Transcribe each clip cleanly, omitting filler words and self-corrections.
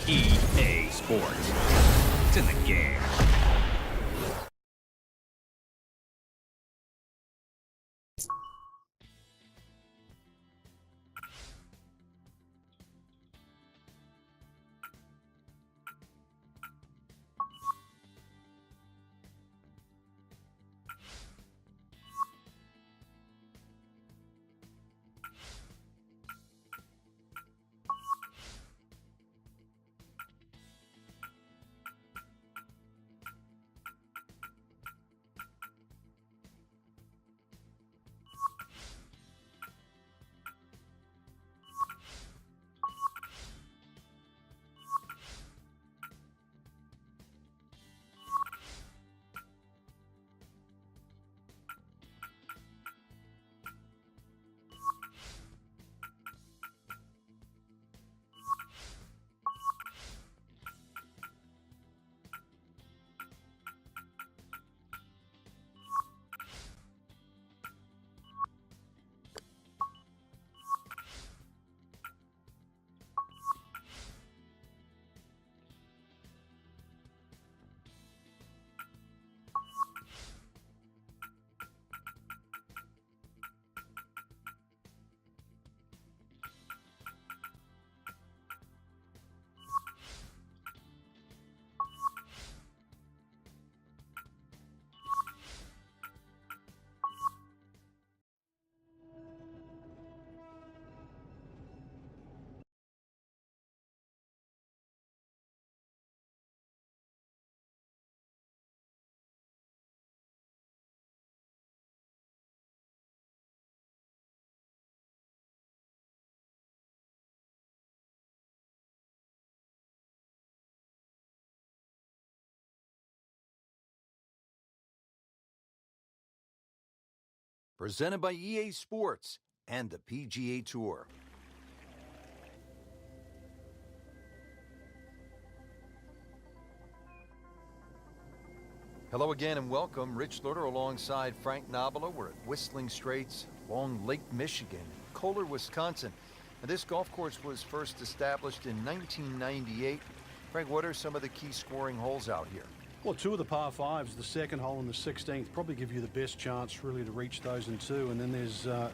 EA Sports. It's in the game. Presented by EA Sports and the PGA Tour. Hello again and welcome. Rich Lutter alongside Frank Nobilo. We're at Whistling Straits along Lake Michigan, Kohler, Wisconsin. And this golf course was first established in 1998. Frank, what are some of the key scoring holes out here? Well, two of the par fives, the second hole and the 16th, probably give you the best chance really to reach those in two. And then there's a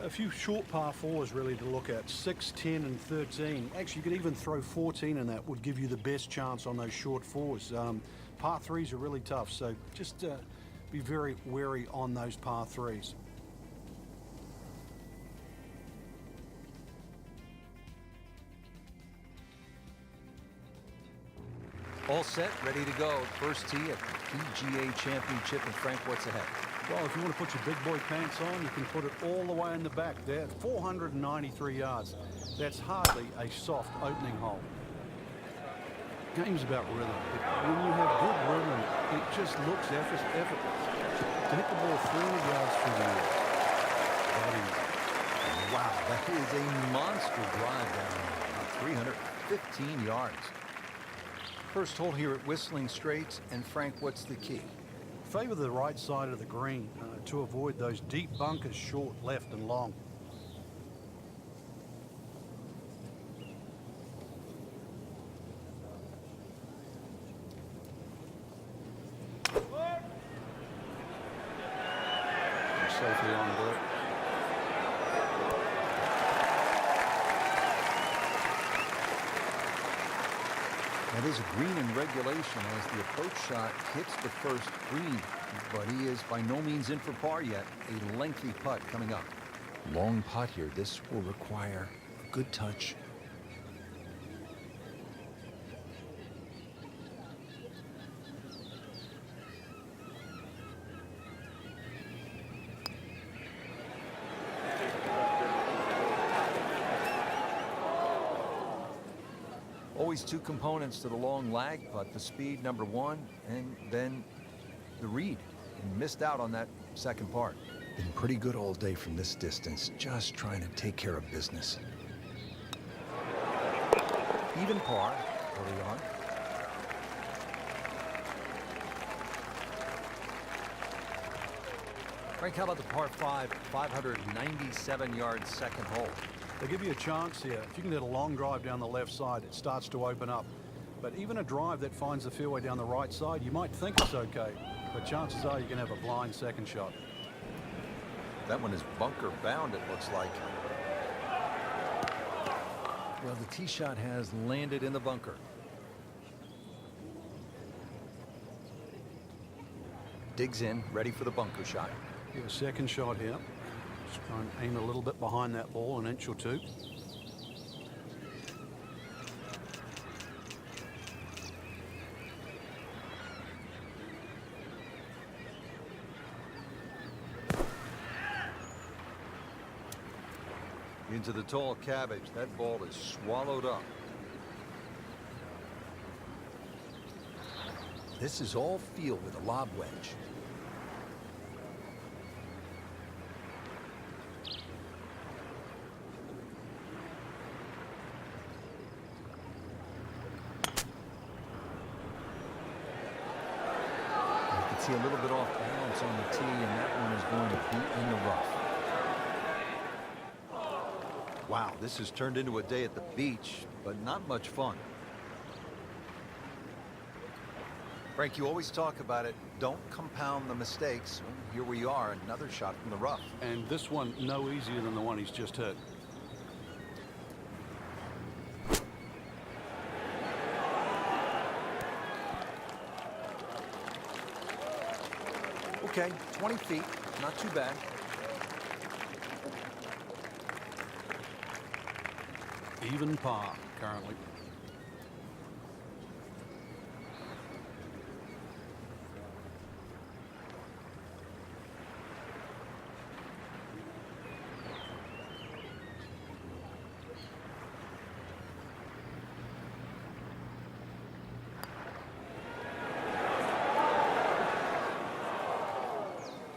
few short par fours really to look at, 6, 10 and 13. Actually, you could even throw 14 in that, would give you the best chance on those short fours. Par threes are really tough, so just be very wary on those par threes. All set, ready to go. First tee at the PGA Championship. And Frank, what's ahead? Well, if you want to put your big boy pants on, you can put it all the way in the back there. 493 yards. That's hardly a soft opening hole. Game's about rhythm. When you have good rhythm, it just looks effortless. To hit the ball 400 yards through the air. Wow, that is a monster drive down about 315 yards. First hole here at Whistling Straits. And Frank, what's the key? Favor the right side of the green to avoid those deep bunkers short left and long. Safely on board. That is a green in regulation as the approach shot hits the first green, but he is by no means in for par yet. A lengthy putt coming up. Long putt here. This will require a good touch. Always two components to the long lag putt, the speed, number one, and then the read. And missed out on that second part. Been pretty good all day from this distance, just trying to take care of business. Even par early on. Frank, how about the par 5, 597 yards second hole? They give you a chance here. If you can get a long drive down the left side, it starts to open up. But even a drive that finds the fairway down the right side, you might think it's okay, but chances are you can have a blind second shot. That one is bunker bound, it looks like. Well, the tee shot has landed in the bunker. Digs in, ready for the bunker shot. Give a second shot here. Just try and aim a little bit behind that ball, an inch or two. Into the tall cabbage. That ball is swallowed up. This is all field with a lob wedge. You can see a little bit off balance on the tee, and that one is going to be in the rough. Wow, this has turned into a day at the beach, but not much fun. Frank, you always talk about it. Don't compound the mistakes. Well, here we are, another shot from the rough. And this one no easier than the one he's just hit. Okay, 20 feet, not too bad. Even par currently.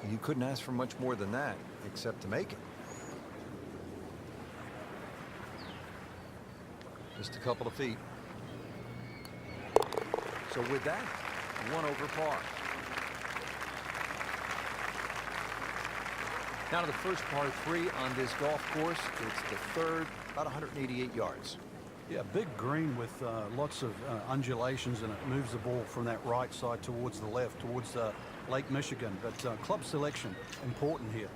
You couldn't ask for much more than that, except to make it. Just a couple of feet. So with that, 1 over par. Now to the first par 3 on this golf course. It's the third, about 188 yards. Yeah, big green with lots of undulations, and it moves the ball from that right side towards the left, towards Lake Michigan. But club selection, important here.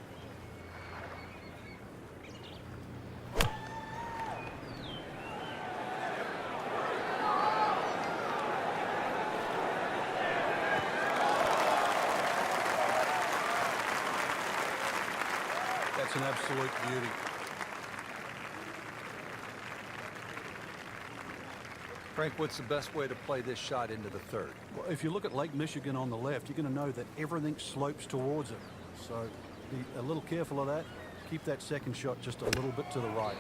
That's an absolute beauty. Frank, what's the best way to play this shot into the third? Well, if you look at Lake Michigan on the left, you're going to know that everything slopes towards it. So be a little careful of that. Keep that second shot just a little bit to the right.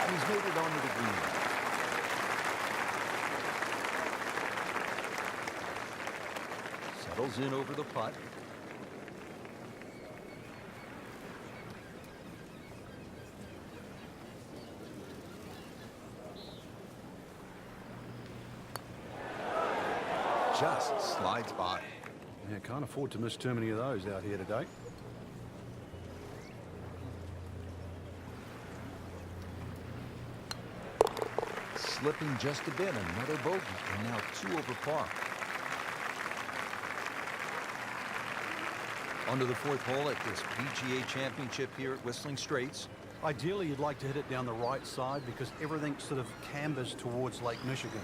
And he's made it onto the green. Settles in over the putt. Just slides by. Yeah, can't afford to miss too many of those out here today. Slipping just a bit, another bogey, and now 2 over par. Onto the 4th hole at this PGA Championship here at Whistling Straits. Ideally, you'd like to hit it down the right side because everything sort of cambers towards Lake Michigan.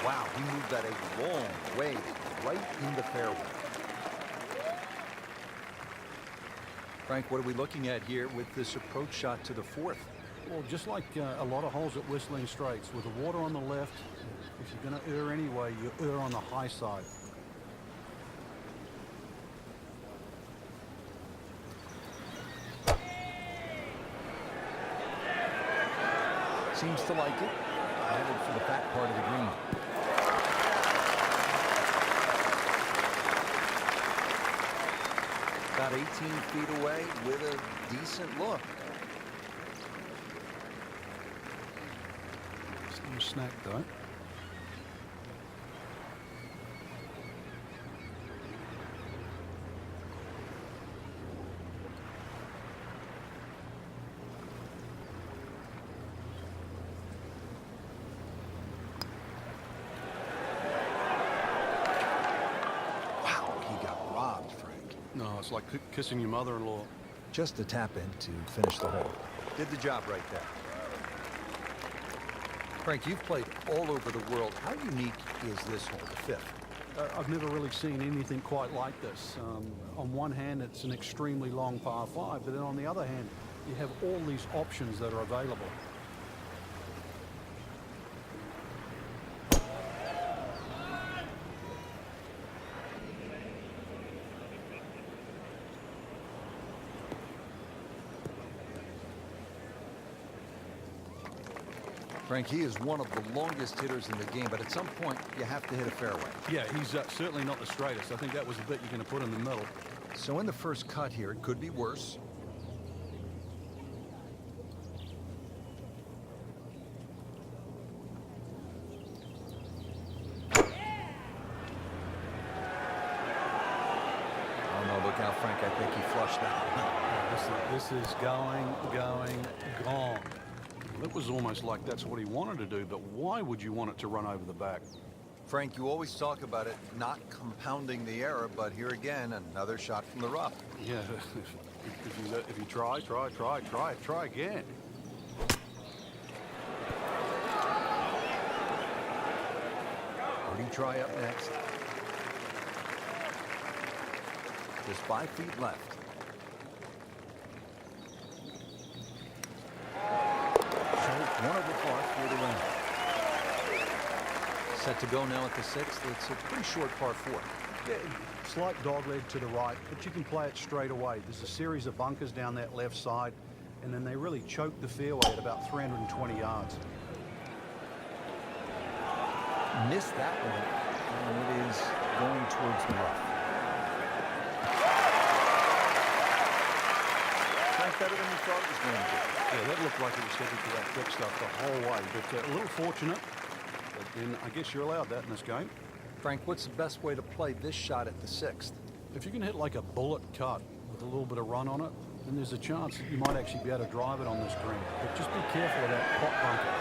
Wow, he moved that a long way right in the fairway. Frank, what are we looking at here with this approach shot to the 4th? Well, just like a lot of holes at Whistling Straits, with the water on the left, if you're going to err anyway, you err on the high side. Seems to like it. Headed for the back part of the green. about 18 feet away with a decent look. Still snack though. No, it's like kissing your mother-in-law. Just a tap in to finish the hole. Did the job right there. Frank, you've played all over the world. How unique is this hole, the fifth? I've never really seen anything quite like this. On one hand, it's an extremely long par 5, but then on the other hand, you have all these options that are available. Frank, he is one of the longest hitters in the game, but at some point, you have to hit a fairway. Yeah, he's certainly not the straightest. I think that was the bit you're going to put in the middle. So in the first cut here, it could be worse. Oh, no, look out, Frank. I think he flushed that. This is going, gone. It was almost like that's what he wanted to do, but why would you want it to run over the back? Frank, you always talk about it not compounding the error, but here again, another shot from the rough. Yeah, if you try again. Birdie try up next. Just 5 feet left. One over par for the win. Set to go now at the sixth. It's a pretty short par 4. Yeah, slight dogleg to the right, but you can play it straight away. There's a series of bunkers down that left side, and then they really choke the fairway at about 320 yards. Missed that one, and it is going towards the rough. Frank, better than you thought it was going to be. Yeah, that looked like it was headed to that thick stuff the whole way, but a little fortunate. But then I guess you're allowed that in this game. Frank, what's the best way to play this shot at the sixth? If you can hit like a bullet cut with a little bit of run on it, then there's a chance that you might actually be able to drive it on this green. But just be careful of that pot bunker.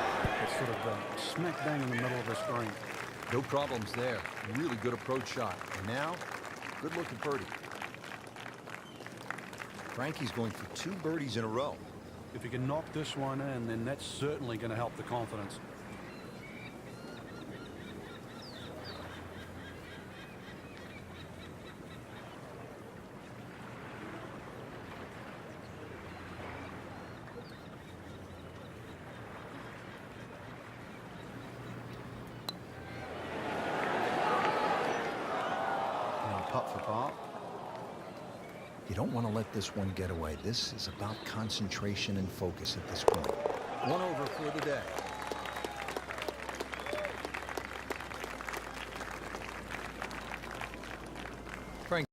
It's sort of smack bang in the middle of this green. No problems there. Really good approach shot. And now, good looking birdie. Frankie's going for 2 birdies in a row. If you can knock this one in, then that's certainly going to help the confidence. Now putt for par. You don't want to let this one get away. This is about concentration and focus at this point. 1 over for the day.